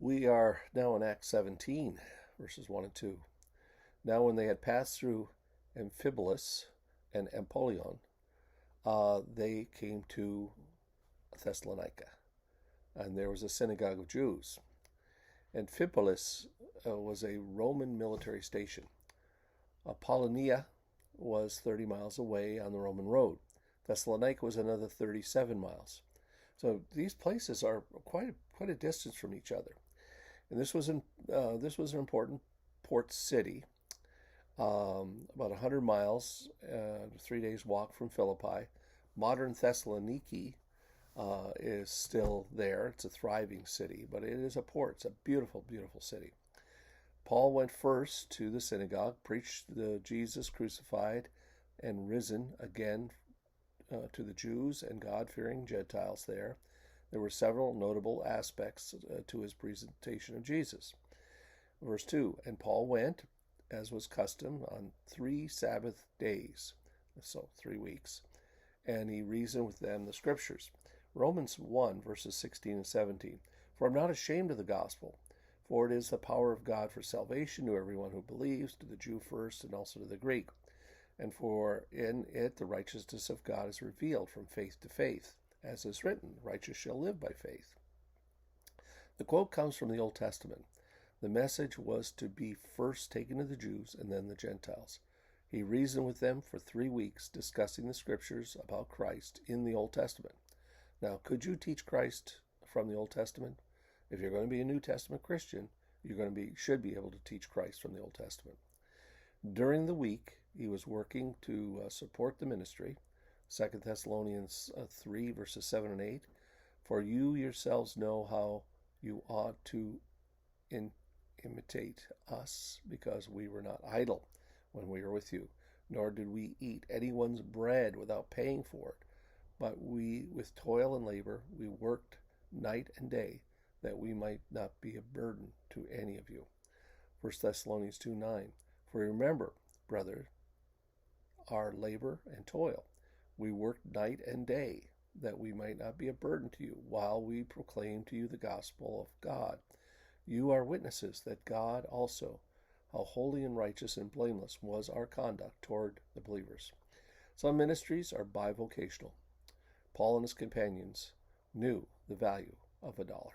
We are now in Acts 17, verses 1 and 2. Now, when they had passed through Amphipolis and Apollyon, they came to Thessalonica, and there was a synagogue of Jews. Amphipolis was a Roman military station. Apollonia was 30 miles away on the Roman road. Thessalonica was another 37 miles. So these places are quite a distance from each other. And this was an important port city, about 100 miles, 3 days walk from Philippi. Modern Thessaloniki is still there. It's a thriving city, but it is a port. It's a beautiful, beautiful city. Paul went first to the synagogue, preached the Jesus crucified and risen again to the Jews and God-fearing Gentiles there. There were several notable aspects to his presentation of Jesus. Verse 2, and Paul went, as was custom, on 3 Sabbath days, so 3 weeks, and he reasoned with them the Scriptures. Romans 1, verses 16 and 17, for I'm not ashamed of the gospel, for it is the power of God for salvation to everyone who believes, to the Jew first and also to the Greek. And for in it the righteousness of God is revealed from faith to faith, as is written, righteous shall live by faith. The quote comes from the Old Testament. The message was to be first taken to the Jews and then the Gentiles. He reasoned with them for 3 weeks, discussing the Scriptures about Christ in the Old Testament. Now, could you teach Christ from the Old Testament? If you're going to be a New Testament Christian, should be able to teach Christ from the Old Testament. During the week, he was working to support the ministry. 2 Thessalonians 3, verses 7 and 8. For you yourselves know how you ought to imitate us, because we were not idle when we were with you, nor did we eat anyone's bread without paying for it. But we, with toil and labor, we worked night and day, that we might not be a burden to any of you. 1 Thessalonians 2:9. For remember, brother, our labor and toil. We worked night and day, that we might not be a burden to you, while we proclaim to you the gospel of God. You are witnesses that God also, how holy and righteous and blameless was our conduct toward the believers. Some ministries are bivocational. Paul and his companions knew the value of $1.